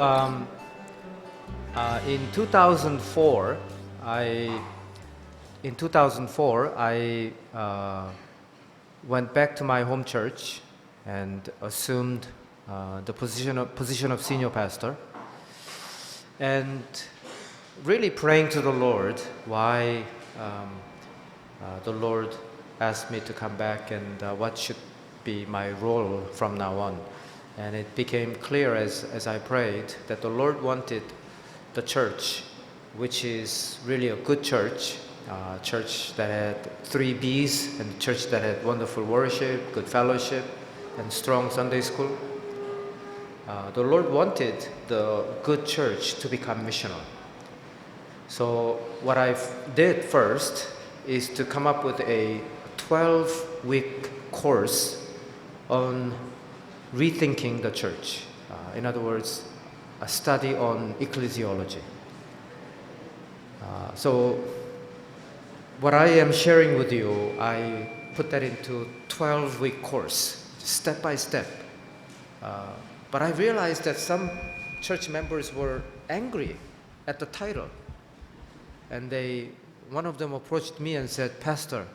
In 2004, I went back to my home church and assumed the position of senior pastor, and really praying to the Lord why the Lord asked me to come back and what should be my role from now on. And it became clear as I prayed that the Lord wanted the church, which is really a good church, church that had 3 B's, and a church that had wonderful worship, good fellowship, and strong Sunday school. The Lord wanted the good church to become missional. So what I did first is to come up with a 12-week course on rethinking the church. In other words, a study on ecclesiology. So what I am sharing with you, I put that into 12-week course, step by step. But I realized that some church members were angry at the title. And one of them approached me and said, "Pastor,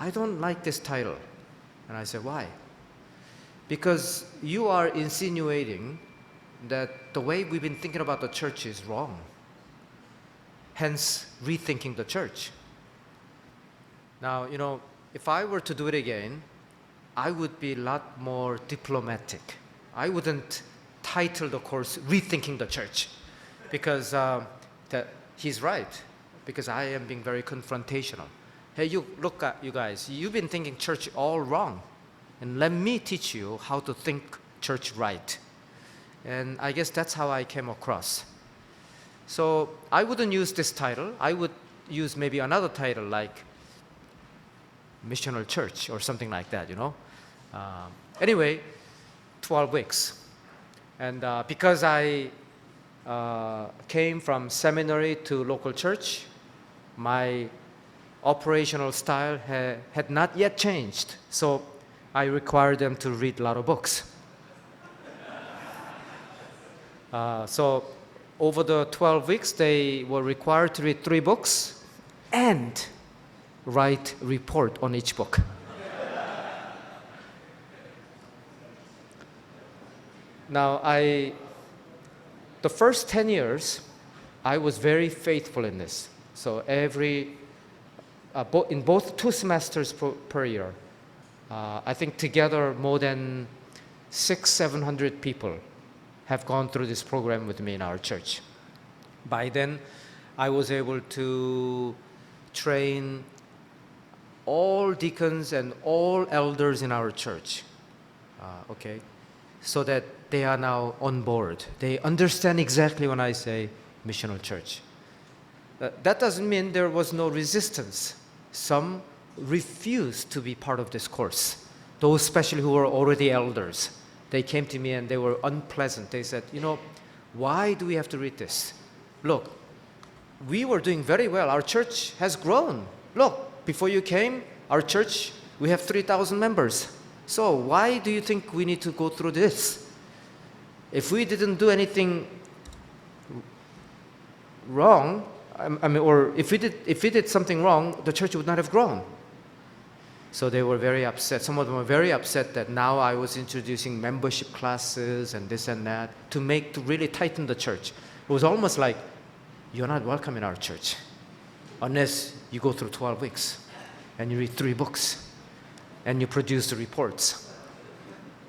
I don't like this title." And I said, "Why?" "Because you are insinuating that the way we've been thinking about the church is wrong. Hence, rethinking the church." Now, if I were to do it again, I would be a lot more diplomatic. I wouldn't title the course Rethinking the Church, because he's right, because I am being very confrontational. Hey, you guys, you've been thinking church all wrong, and let me teach you how to think church right. And I guess that's how I came across. So I wouldn't use this title. I would use maybe another title like Missional Church or something like that, Anyway, 12 weeks. And because I came from seminary to local church, my operational style had not yet changed. So I required them to read a lot of books. So over the 12 weeks, they were required to read 3 books and write a report on each book. Now, the first 10 years, I was very faithful in this. So in both 2 semesters per year, I think together more than 600-700 people have gone through this program with me in our church. By then, I was able to train all deacons and all elders in our church, so that they are now on board. They understand exactly when I say missional church. That doesn't mean there was no resistance. Some refused to be part of this course, those especially who were already elders. They came to me and they were unpleasant. They said, "Why do we have to read this? Look, we were doing very well. Our church has grown. Look, before you came, our church, we have 3,000 members. So why do you think we need to go through this? If we didn't do anything wrong, or if we did something wrong, the church would not have grown." So they were very upset. Some of them were very upset that now I was introducing membership classes and this and that to really tighten the church. It was almost like, you're not welcome in our church unless you go through 12 weeks and you read 3 books and you produce the reports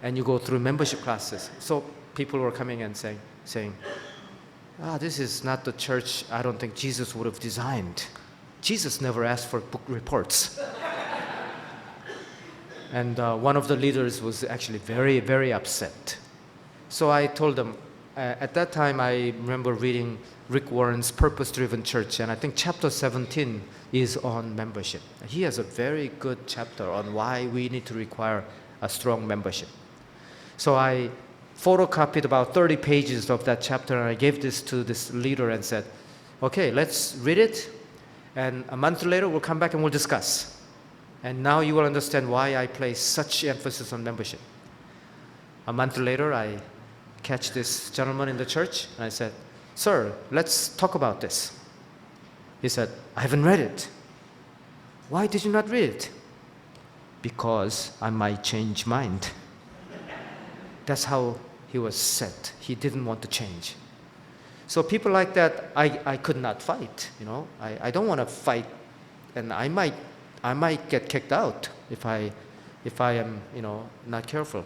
and you go through membership classes. So people were coming and saying, "This is not the church I don't think Jesus would have designed. Jesus never asked for book reports." And one of the leaders was actually very, very upset. So I told them, at that time I remember reading Rick Warren's Purpose-Driven Church, and I think chapter 17 is on membership. He has a very good chapter on why we need to require a strong membership. So I photocopied about 30 pages of that chapter, and I gave this to this leader and said, "Okay, let's read it, and a month later we'll come back and we'll discuss. And now you will understand why I place such emphasis on membership." A month later, I catch this gentleman in the church, and I said, "Sir, let's talk about this." He said, "I haven't read it." "Why did you not read it?" "Because I might change mind." That's how he was set. He didn't want to change. So people like that, I could not fight. I don't want to fight, and I might get kicked out if I am not careful.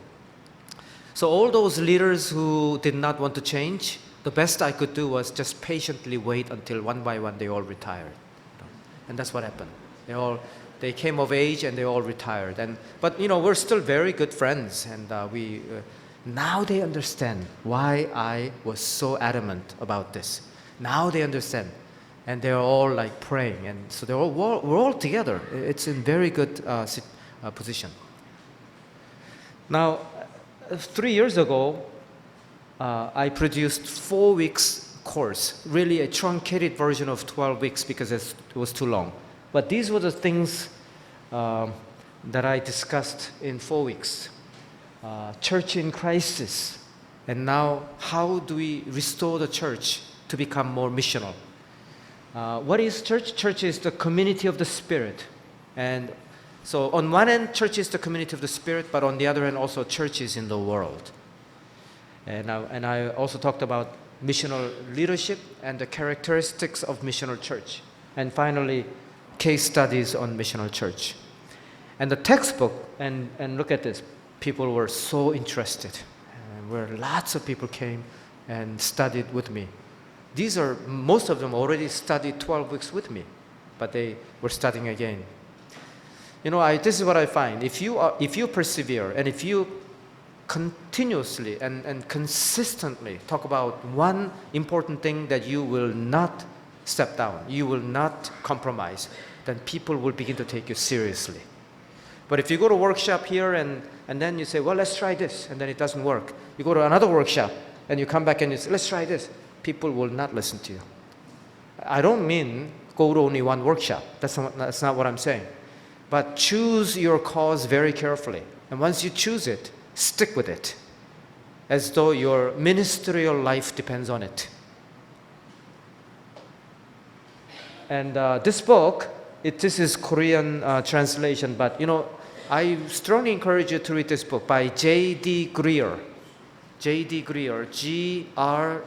So all those leaders who did not want to change, the best I could do was just patiently wait until one by one they all retired. And that's what happened. They came of age and they all retired. But we're still very good friends, and now they understand why I was so adamant about this. Now they understand, and they're all like praying, and so we're all together. It's in very good position. Now, 3 years ago, I produced 4 weeks course, really a truncated version of 12 weeks because it was too long. But these were the things that I discussed in 4 weeks. Church in crisis, and now how do we restore the church to become more missional? What is church? Church is the community of the Spirit. And so on one end, church is the community of the Spirit, but on the other end, also church is in the world. And I also talked about missional leadership and the characteristics of missional church. And finally, case studies on missional church. And the textbook, and look at this, people were so interested. Where lots of people came and studied with me. Most of them already studied 12 weeks with me, but they were studying again. This is what I find. If you persevere, and if you continuously and consistently talk about one important thing that you will not step down, you will not compromise, then people will begin to take you seriously. But if you go to a workshop here and then you say, well, let's try this, and then it doesn't work. You go to another workshop and you come back and you say, let's try this. People will not listen to you. I don't mean go to only one workshop. That's not what I'm saying. But choose your cause very carefully. And once you choose it, stick with it, as though your ministerial life depends on it. And this book, this is Korean translation, but I strongly encourage you to read this book by J.D. Greer. J.D. Greer, Greear.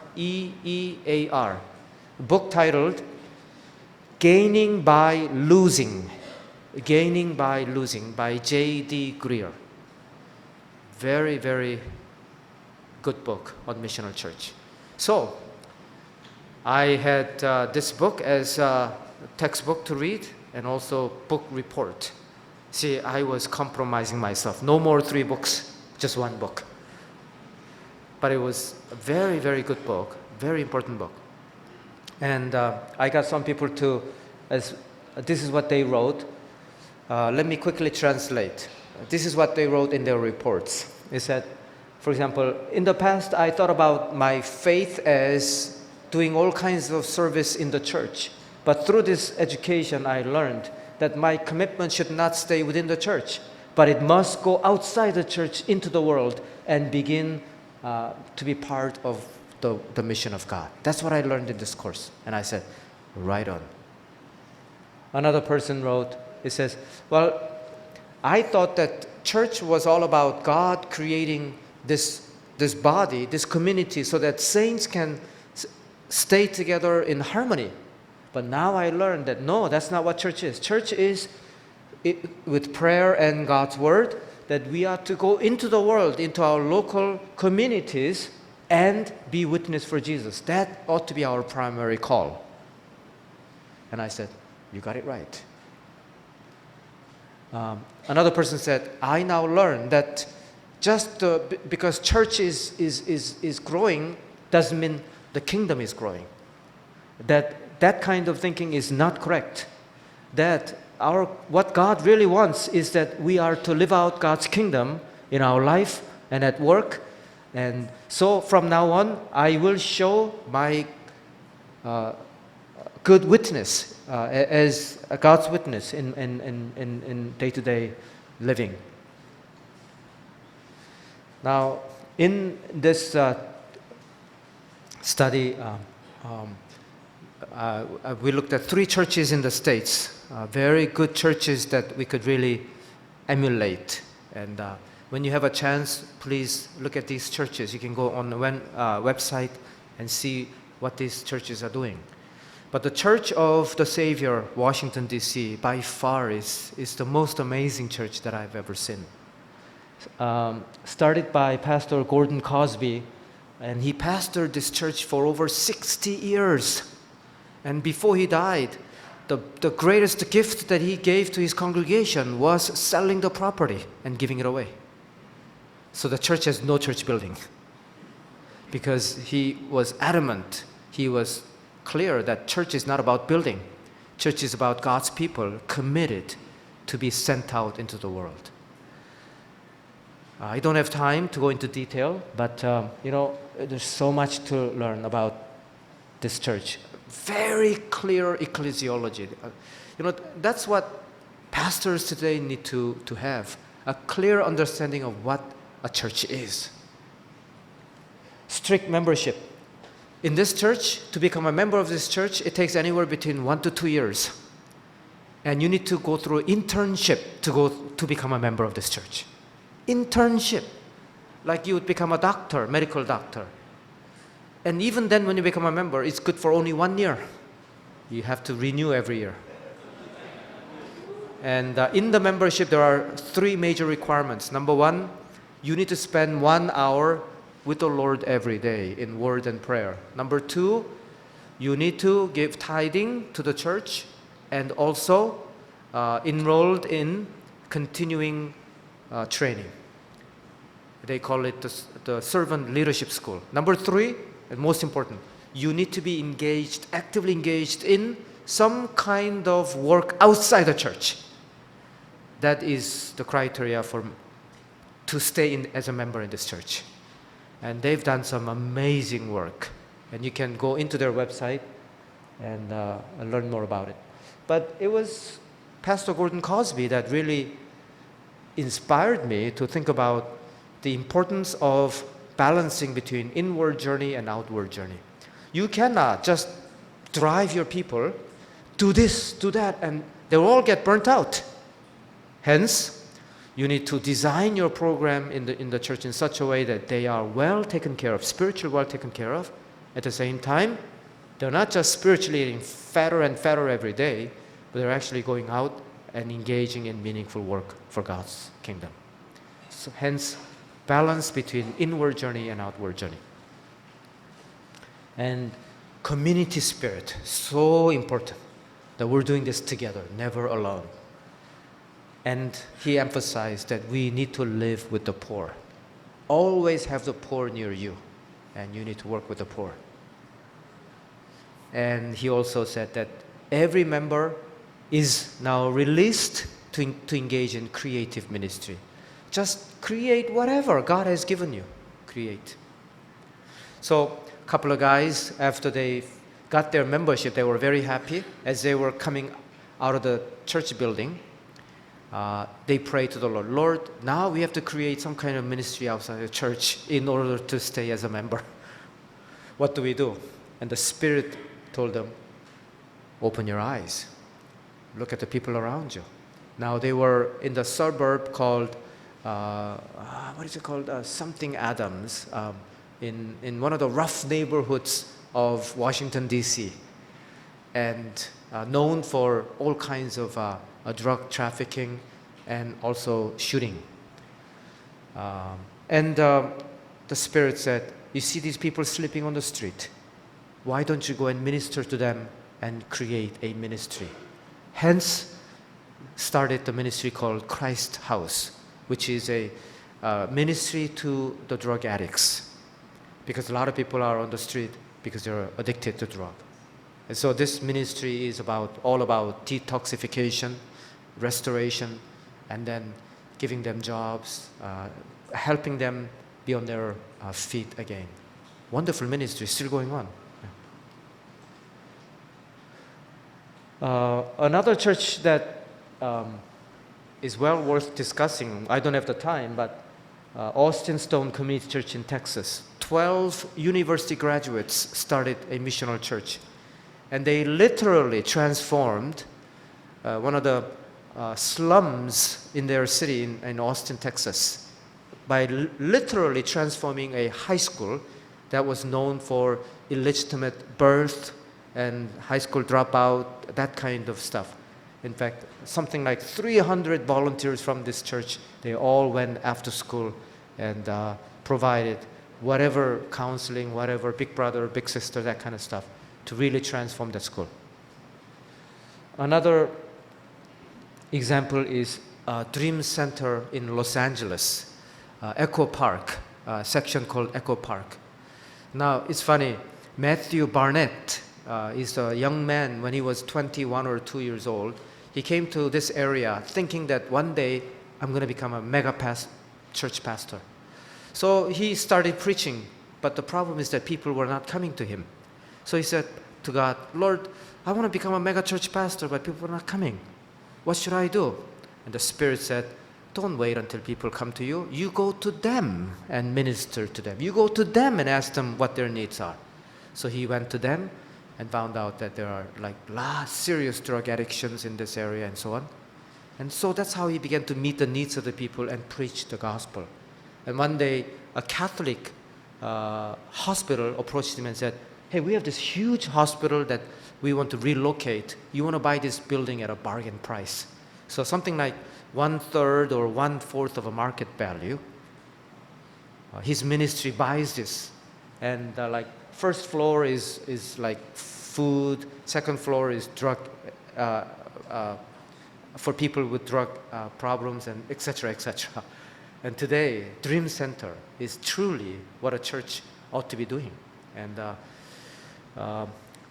Book titled Gaining by Losing. Gaining by Losing by J.D. Greer. Very, very good book on missional church. So, I had this book as a textbook to read and also book report. See, I was compromising myself. No more 3 books, just 1 book. But it was a very, very good book, very important book. And I got some people this is what they wrote. Let me quickly translate. This is what they wrote in their reports. They said, for example, in the past I thought about my faith as doing all kinds of service in the church. But through this education I learned that my commitment should not stay within the church, but it must go outside the church into the world and begin to be part of the mission of God. That's what I learned in this course. And I said, right on. Another person wrote, he says, well, I thought that church was all about God creating this body, this community, so that saints can stay together in harmony. But now I learned that no, that's not what church is. Church is, with prayer and God's word, that we are to go into the world, into our local communities, and be witness for Jesus. That ought to be our primary call. And I said, you got it right. Another person said, I now learn that just because church is growing doesn't mean the kingdom is growing. That kind of thinking is not correct. That what God really wants is that we are to live out God's kingdom in our life and at work. And so from now on, I will show my good witness as God's witness in day-to-day living. Now, in this study, we looked at 3 churches in the States, very good churches that we could really emulate. And when you have a chance, please look at these churches. You can go on the website and see what these churches are doing. But the Church of the Savior, Washington, D.C., by far is the most amazing church that I've ever seen. Started by Pastor Gordon Cosby, and he pastored this church for over 60 years. And before he died, the greatest gift that he gave to his congregation was selling the property and giving it away. So the church has no church building, because he was adamant, he was clear that church is not about building. Church is about God's people committed to be sent out into the world. I don't have time to go into detail, but there's so much to learn about this church. Very clear ecclesiology. That's what pastors today need to have, a clear understanding of what a church is. Strict membership. In this church, to become a member of this church, it takes anywhere between 1 to 2 years. And you need to go through internship to become a member of this church. Internship. Like you would become a doctor, medical doctor. And even then, when you become a member, it's good for only 1 year. You have to renew every year. And in the membership, there are 3 major requirements. Number 1, you need to spend 1 hour with the Lord every day in word and prayer. Number 2, you need to give tithing to the church and also enrolled in continuing training. They call it the servant leadership school. Number 3, and most important, you need to be engaged, actively engaged in some kind of work outside the church. That is the criteria to stay in as a member in this church. And they've done some amazing work. And you can go into their website and learn more about it. But it was Pastor Gordon Cosby that really inspired me to think about the importance of balancing between inward journey and outward journey. You cannot just drive your people, do this, do that, and they'll all get burnt out. Hence, you need to design your program in the church in such a way that they are well taken care of, spiritually well taken care of. At the same time, they're not just spiritually getting fatter and fatter every day, but they're actually going out and engaging in meaningful work for God's kingdom. So hence, balance between inward journey and outward journey. And community spirit, so important that we're doing this together, never alone. And he emphasized that we need to live with the poor. Always have the poor near you, and you need to work with the poor. And he also said that every member is now released to engage in creative ministry. Just create whatever God has given you. Create. So a couple of guys, after they got their membership, they were very happy. As they were coming out of the church building, they prayed to the Lord, Lord, now we have to create some kind of ministry outside the church in order to stay as a member. What do we do? And the Spirit told them, open your eyes. Look at the people around you. Now they were in the suburb called, something Adams, in one of the rough neighborhoods of Washington, D.C., and known for all kinds of drug trafficking and also shooting. And the Spirit said, you see these people sleeping on the street. Why don't you go and minister to them and create a ministry? Hence, started the ministry called Christ House, which is a ministry to the drug addicts. Because a lot of people are on the street because they're addicted to drug. And so this ministry is all about detoxification, restoration, and then giving them jobs, helping them be on their feet again. Wonderful ministry, still going on. Another church that is well worth discussing, I don't have the time, but Austin Stone Community Church in Texas. 12 university graduates started a missional church. And they literally transformed one of the slums in their city in Austin, Texas, by literally transforming a high school that was known for illegitimate birth and high school dropout, that kind of stuff. In fact, something like 300 volunteers from this church, they all went after school and provided whatever counseling, whatever, big brother, big sister, that kind of stuff, to really transform that school. Another example is Dream Center in Los Angeles, Echo Park, section called Echo Park. Now, it's funny, Matthew Barnett is a young man when he was 21 or 2 years old. He came to this area thinking that one day I'm going to become a mega church pastor. So he started preaching, but the problem is that people were not coming to him. So he said to God, Lord, I want to become a mega church pastor, but people are not coming. What should I do? And the Spirit said, don't wait until people come to you. You go to them and minister to them. You go to them and ask them what their needs are. So he went to them and found out that there are serious drug addictions in this area and so on. And so that's how he began to meet the needs of the people and preach the gospel. And one day, a Catholic hospital approached him and said, hey, we have this huge hospital that we want to relocate. You want to buy this building at a bargain price. So something like 1/3 or 1/4 of a market value. His ministry buys this. And first floor is like food, second floor is drug, for people with drug problems, and etc., etc. And today, Dream Center is truly what a church ought to be doing. And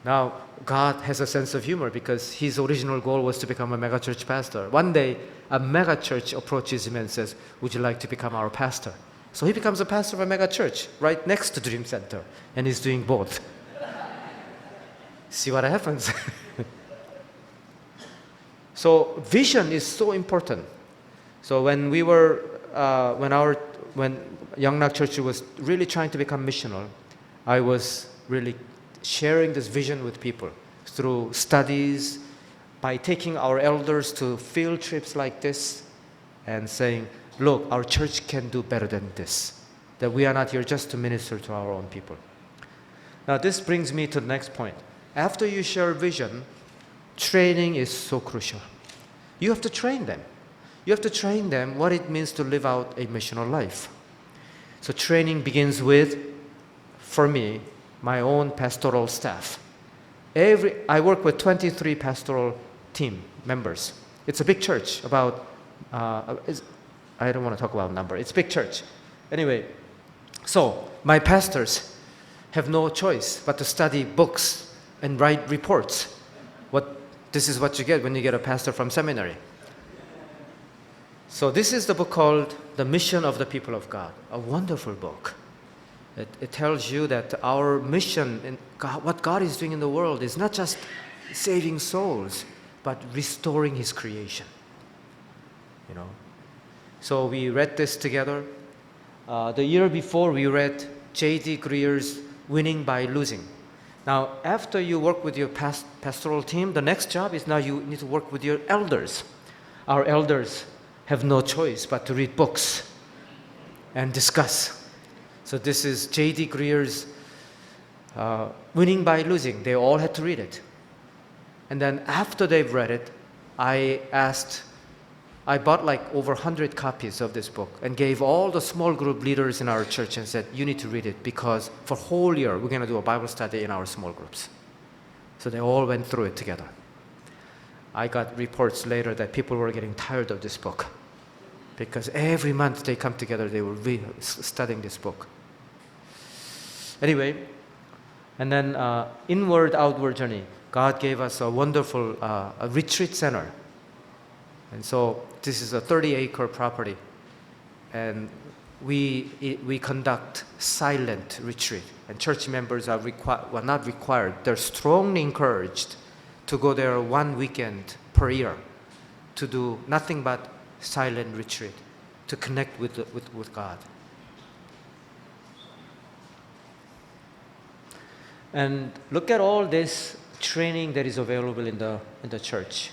now God has a sense of humor because his original goal was to become a mega church pastor. One day, a mega church approaches him and says, would you like to become our pastor? So he becomes a pastor of a mega church right next to Dream Center, and he's doing both. See what happens? So vision is so important. So when we were, when Young Nak Church was really trying to become missional, I was really sharing this vision with people through studies, by taking our elders to field trips like this and saying, look, our church can do better than this, that we are not here just to minister to our own people. Now this brings me to the next point. After you share vision, training is so crucial. You have to train them. You have to train them what it means to live out a missional life. So training begins with, for me, my own pastoral staff. I work with 23 pastoral team members. It's a big church, about, I don't want to talk about number, it's a big church. Anyway, so my pastors have no choice but to study books and write reports. This is what you get when you get a pastor from seminary. So this is the book called The Mission of the People of God, a wonderful book. It tells you that our mission and what God is doing in the world is not just saving souls, but restoring His creation. You know. So we read this together. The year before, we read J.D. Greer's Winning by Losing. Now, after you work with your pastoral team, the next job is now you need to work with your elders. Our elders have no choice but to read books and discuss. So this is J.D. Greer's Winning by Losing. They all had to read it. And then after they've read it, I bought like over 100 copies of this book and gave all the small group leaders in our church and said, you need to read it because for whole year we're going to do a Bible study in our small groups. So they all went through it together. I got reports later that people were getting tired of this book because every month they come together, they were studying this book. Anyway, and then inward, outward journey. God gave us a wonderful a retreat center. And so this is a 30-acre property. And we conduct silent retreat. And church members are not required. They're strongly encouraged to go there 1 weekend per year to do nothing but silent retreat, to connect with God. And look at all this training that is available in the church.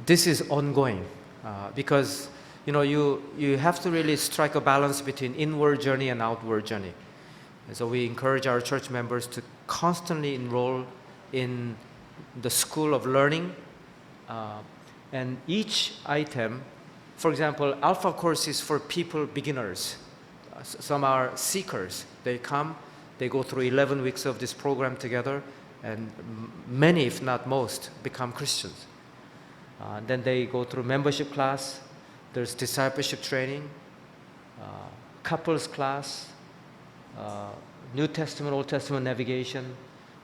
This is ongoing because you have to really strike a balance between inward journey and outward journey. And so we encourage our church members to constantly enroll in the school of learning. And each item, for example, Alpha course is for people, beginners. Some are seekers. They come, they go through 11 weeks of this program together, and many, if not most, become Christians. Then they go through membership class. There's discipleship training, couples class, New Testament, Old Testament navigation,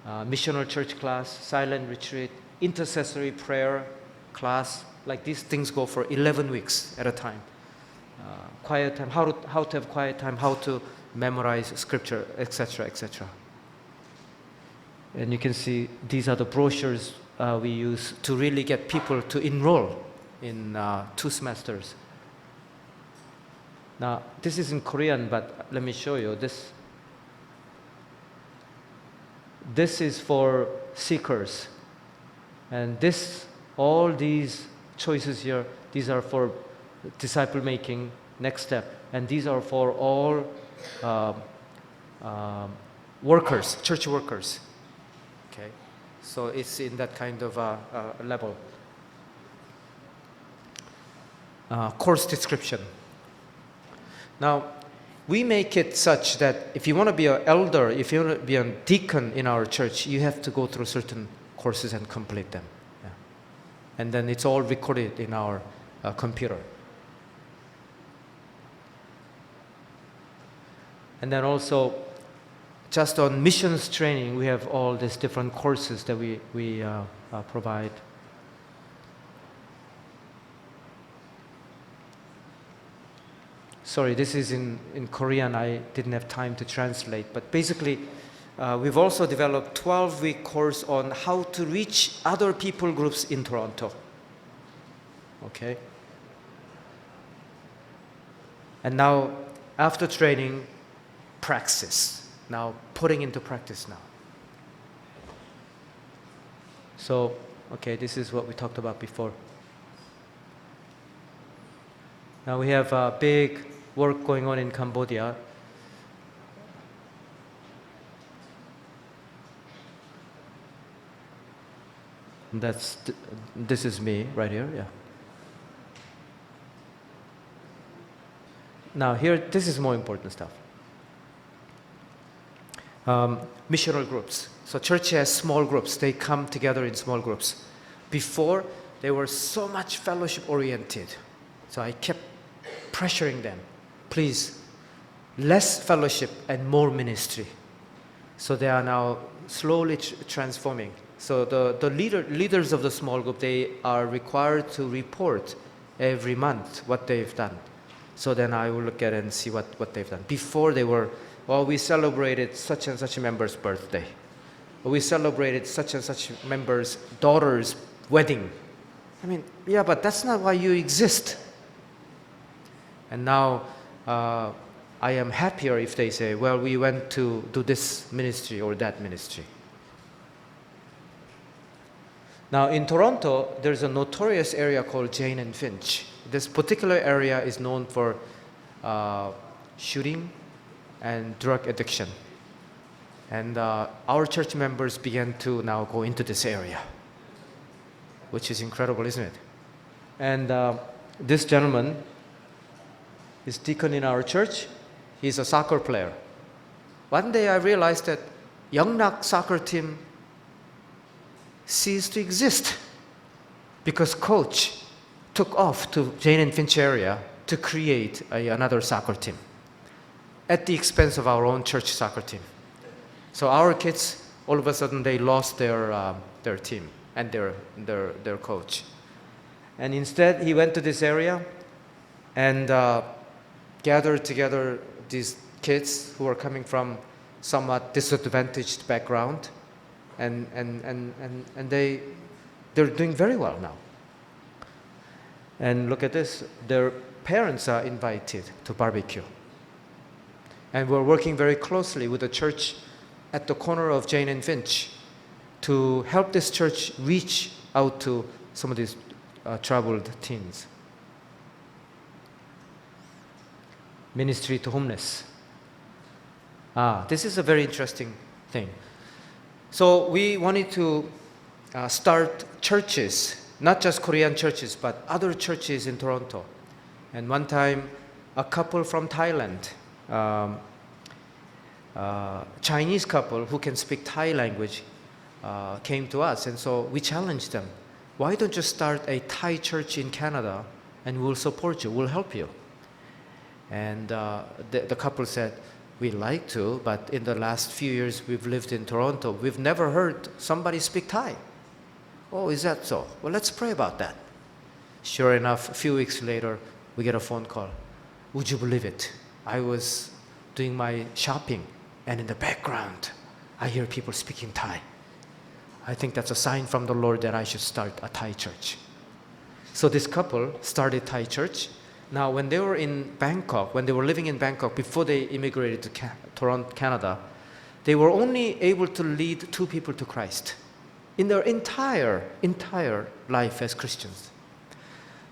Missional Church class, silent retreat, intercessory prayer class. Like these things go for 11 weeks at a time. Quiet time, how to have quiet time, how to memorize scripture, etc., etc. And you can see these are the brochures we use to really get people to enroll in 2 semesters. Now, this is in Korean, but let me show you this. This is for seekers. And all these choices here, these are for disciple making, next step. And these are for all workers, church workers. Okay, so it's in that kind of level. Course description. Now, we make it such that if you want to be an elder, if you want to be a deacon in our church, you have to go through certain courses and complete them. Yeah. And then it's all recorded in our computer. And then also, just on missions training, we have all these different courses that we provide. Sorry, this is in Korean. I didn't have time to translate. But basically, we've also developed 12-week course on how to reach other people groups in Toronto. Okay? And now, after training, praxis. Now, putting into practice now. So, okay, this is what we talked about before. Now we have a big work going on in Cambodia. This is me right here, yeah. Now here, this is more important stuff. Missional groups. So church has small groups. They come together in small groups. Before, they were so much fellowship oriented. So I kept pressuring them. Please, less fellowship and more ministry. So they are now slowly transforming. So the leaders of the small group, they are required to report every month what they've done. So then I will look at it and see what they've done. Before they were, we celebrated such and such a member's birthday. We celebrated such and such member's daughter's wedding. I mean, yeah, but that's not why you exist. And now I am happier if they say, well, we went to do this ministry or that ministry. Now in Toronto, there's a notorious area called Jane and Finch. This particular area is known for shooting and drug addiction. And our church members began to now go into this area, which is incredible, isn't it? And this gentleman is deacon in our church. He's a soccer player. One day I realized that Yongnam soccer team ceased to exist because coach took off to Jane and Finch area to create another soccer team at the expense of our own church soccer team. So our kids, all of a sudden, they lost their team and their coach. And instead, he went to this area and gathered together these kids who are coming from somewhat disadvantaged background, and they're doing very well now. And look at this, their parents are invited to barbecue. And we're working very closely with the church at the corner of Jane and Finch to help this church reach out to some of these troubled teens. Ministry to homeless. This is a very interesting thing. So we wanted to start churches, not just Korean churches, but other churches in Toronto. And one time, a couple from Thailand, Chinese couple who can speak Thai language, came to us. And so we challenged them. Why don't you start a Thai church in Canada and we'll support you, we'll help you. And the couple said, we'd like to, but in the last few years we've lived in Toronto, we've never heard somebody speak Thai. Oh, is that so? Well, let's pray about that. Sure enough, a few weeks later, we get a phone call. Would you believe it? I was doing my shopping, and in the background, I hear people speaking Thai. I think that's a sign from the Lord that I should start a Thai church. So this couple started Thai church. Now, when they were in Bangkok, when they were living in Bangkok, before they immigrated to Toronto, Canada, they were only able to lead 2 people to Christ in their entire life as Christians.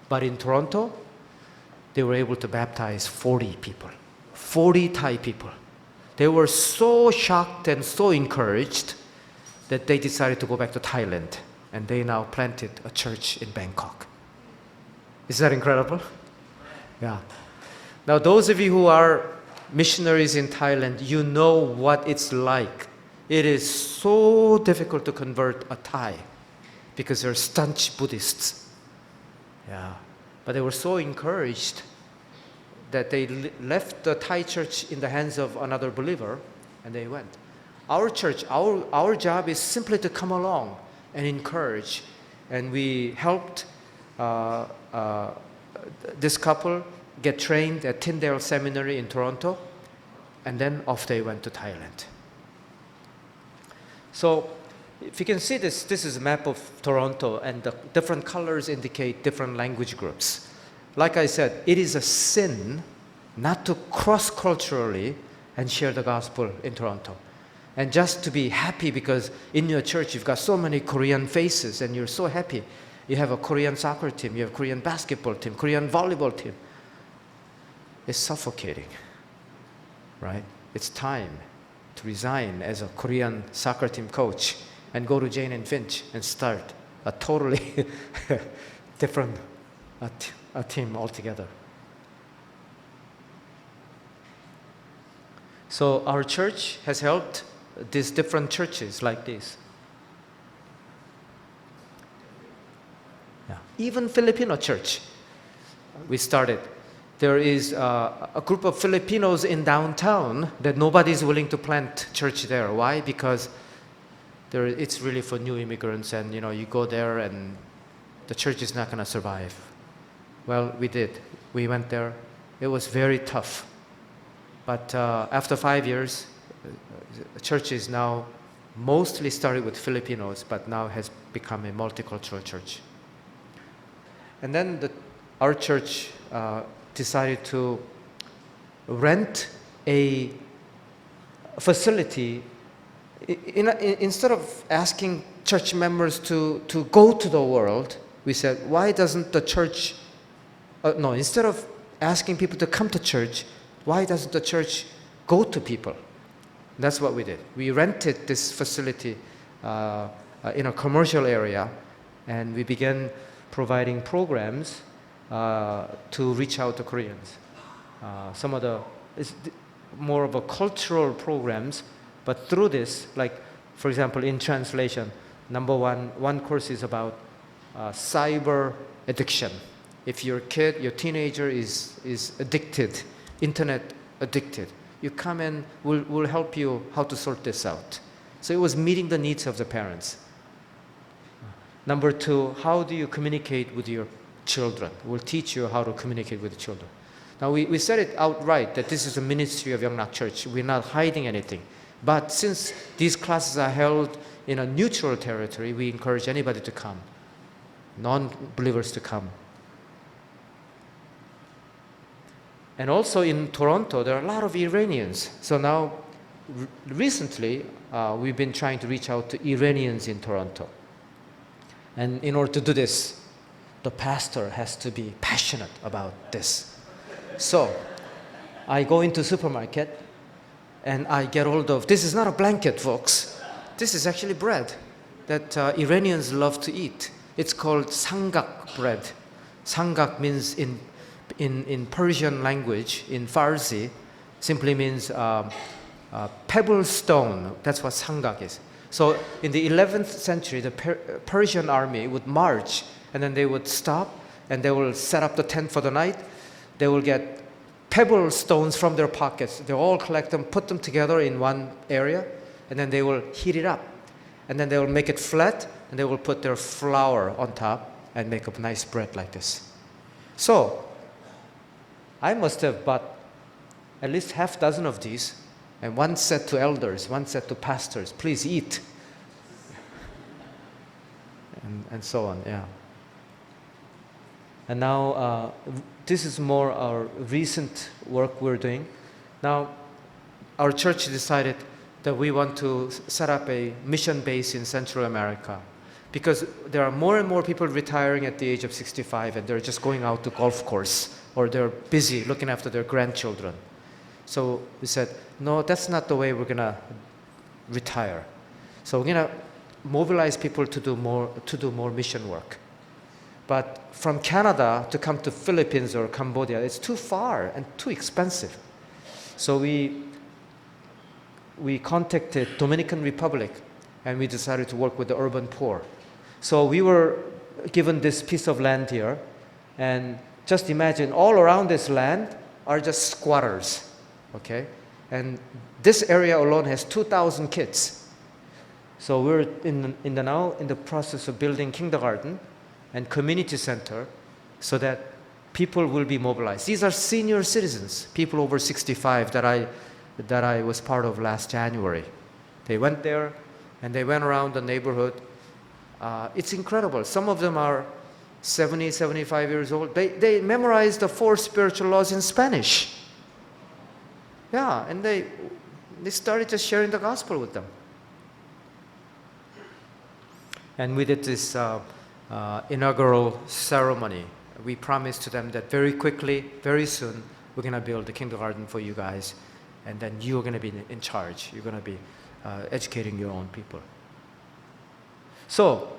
But in Toronto, they were able to baptize 40 people, 40 Thai people. They were so shocked and so encouraged that they decided to go back to Thailand, and they now planted a church in Bangkok. Is that incredible? Yeah. Now, those of you who are missionaries in Thailand, you know what it's like. It is so difficult to convert a Thai because they're staunch Buddhists. Yeah. But they were so encouraged that they left the Thai church in the hands of another believer, and they went. Our church, our job is simply to come along and encourage. And we helped this couple get trained at Tyndale Seminary in Toronto, and then off they went to Thailand. So if you can see this is a map of Toronto, and the different colors indicate different language groups. Like I said, it is a sin not to cross-culturally and share the gospel in Toronto. And just to be happy because in your church you've got so many Korean faces and you're so happy. You have a Korean soccer team, you have a Korean basketball team, Korean volleyball team. It's suffocating, right? It's time to resign as a Korean soccer team coach and go to Jane and Finch and start a totally different a team altogether. So our church has helped these different churches like this. Yeah. Even Filipino church, we started. There is a group of Filipinos in downtown that nobody's willing to plant church there. Why? Because it's really for new immigrants, and you go there and the church is not going to survive. Well, we did. We went there. It was very tough. But after 5 years, the church is now mostly started with Filipinos, but now has become a multicultural church. And then our church decided to rent a facility. Instead of asking church members to go to the world, we said, why doesn't the church, instead of asking people to come to church, why doesn't the church go to people? That's what we did. We rented this facility in a commercial area, and we began providing programs to reach out to Koreans. Some of it's more of a cultural programs, but through this, like for example in translation, number one course is about cyber addiction. If your kid, your teenager is addicted, internet addicted, you come and we'll help you how to sort this out. So it was meeting the needs of the parents. Number 2, how do you communicate with your children? We'll teach you how to communicate with the children. Now we said it outright that this is a ministry of Youngnak Church. We're not hiding anything. But since these classes are held in a neutral territory, we encourage anybody to come, non-believers to come. And also in Toronto, there are a lot of Iranians. So now, recently, we've been trying to reach out to Iranians in Toronto. And in order to do this, the pastor has to be passionate about this. So I go into supermarket and I get hold of, this is not a blanket, folks. This is actually bread that Iranians love to eat. It's called sangak bread. Sangak means in Persian language, in Farsi, simply means pebble stone. That's what sangak is. So in the 11th century, the Persian army would march, and then they would stop, and they will set up the tent for the night. They will get pebble stones from their pockets. They all collect them, put them together in one area, and then they will heat it up. And then they will make it flat, and they will put their flour on top and make a nice bread like this. So I must have bought at least half dozen of these, and one set to elders, one set to pastors. Please eat. And so on, yeah. And now, this is more our recent work we're doing. Now, our church decided that we want to set up a mission base in Central America, because there are more and more people retiring at the age of 65, and they're just going out to golf course, or they're busy looking after their grandchildren. So we said, no, that's not the way we're going to retire. So we're going to mobilize people to do more mission work. But from Canada to come to Philippines or Cambodia, it's too far and too expensive. So we contacted Dominican Republic, and we decided to work with the urban poor. So we were given this piece of land here, and just imagine all around this land are just squatters, okay? And this area alone has 2,000 kids. So we're now in the process of building kindergarten and community center so that people will be mobilized. These are senior citizens, people over 65 that I was part of last January. They went there and they went around the neighborhood. It's incredible. Some of them are 70, 75 years old. They memorized the 4 spiritual laws in Spanish. Yeah, and they started just sharing the gospel with them. And we did this inaugural ceremony. We promised to them that very quickly, very soon, we're going to build a kindergarten for you guys, and then you're going to be in charge. You're going to be educating your own people. So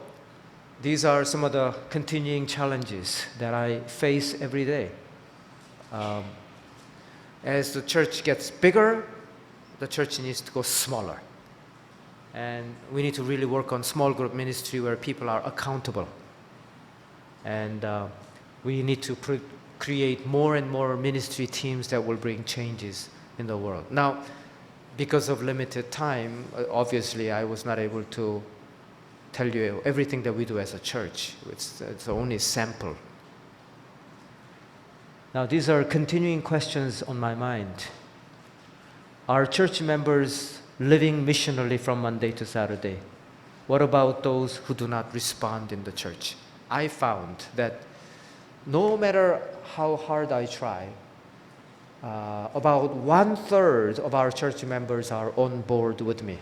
these are some of the continuing challenges that I face every day. As the church gets bigger, the church needs to go smaller. And we need to really work on small group ministry where people are accountable. And we need to create more and more ministry teams that will bring changes in the world. Now, because of limited time, obviously I was not able to tell you everything that we do as a church. It's only a sample. Now, these are continuing questions on my mind. Are church members living missionally from Monday to Saturday? What about those who do not respond in the church? I found that no matter how hard I try, about 1/3 of our church members are on board with me.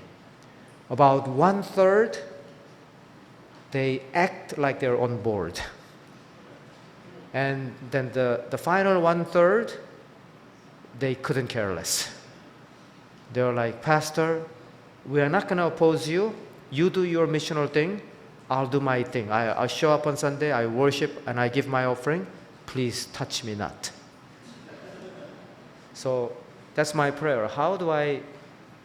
About 1/3, they act like they're on board. And then the final 1/3, they couldn't care less. They're like, Pastor, we are not going to oppose you. You do your missional thing. I'll do my thing. I show up on Sunday, I worship, and I give my offering. Please touch me not. So that's my prayer. About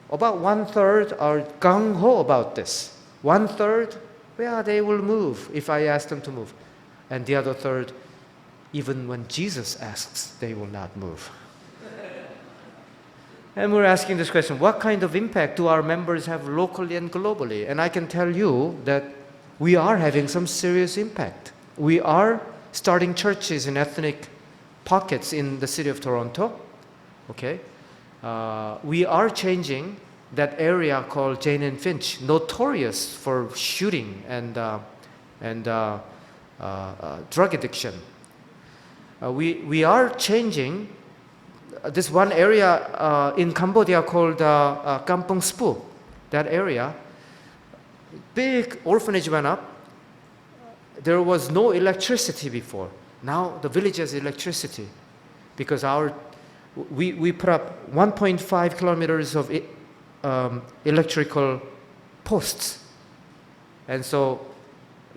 1/3 are gung-ho about this. 1/3, yeah, they will move if I ask them to move. And the other third, even when Jesus asks, they will not move. And we're asking this question, what kind of impact do our members have locally and globally? And I can tell you that we are having some serious impact. We are starting churches in ethnic pockets in the city of Toronto. Okay? We are changing that area called Jane and Finch, notorious for shooting and drug addiction. We are changing this one area in Cambodia called Kampong Spu. That area, big orphanage went up. There was no electricity before. Now the village has electricity because we put up 1.5 kilometers of electrical posts, and so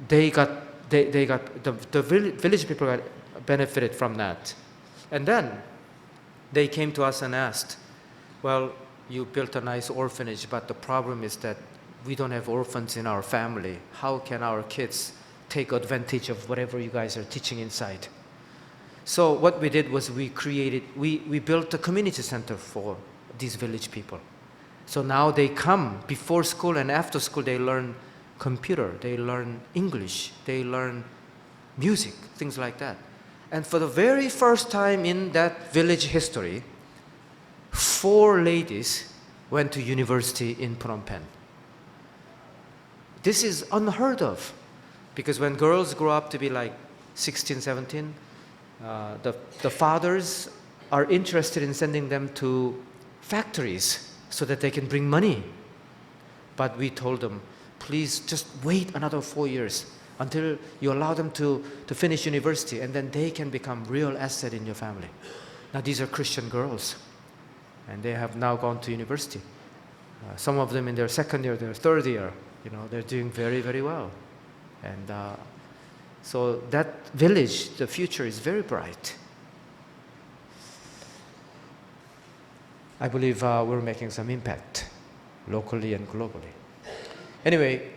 the village people got benefited from that. And then they came to us and asked, well, you built a nice orphanage, but the problem is that we don't have orphans in our family. How can our kids take advantage of whatever you guys are teaching inside? So what we did was we built a community center for these village people. So now they come before school and after school, they learn computer, they learn English, they learn music, things like that. And for the very first time in that village history, 4 ladies went to university in Phnom Penh. This is unheard of, because when girls grow up to be like 16, 17, the fathers are interested in sending them to factories so that they can bring money. But we told them, please just wait another 4 years until you allow them to finish university, and then they can become real asset in your family. Now these are Christian girls, and they have now gone to university. Some of them in their second year, their third year, they're doing very, very well. And so that village, the future is very bright. I believe we're making some impact locally and globally. Anyway,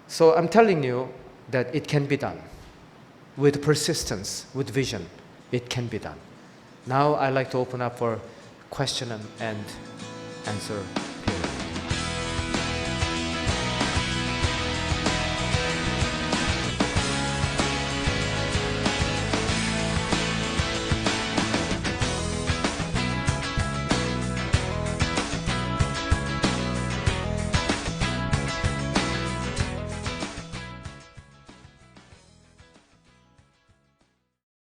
so I'm telling you that it can be done. With persistence, with vision, it can be done. Now I'd like to open up for question and answer.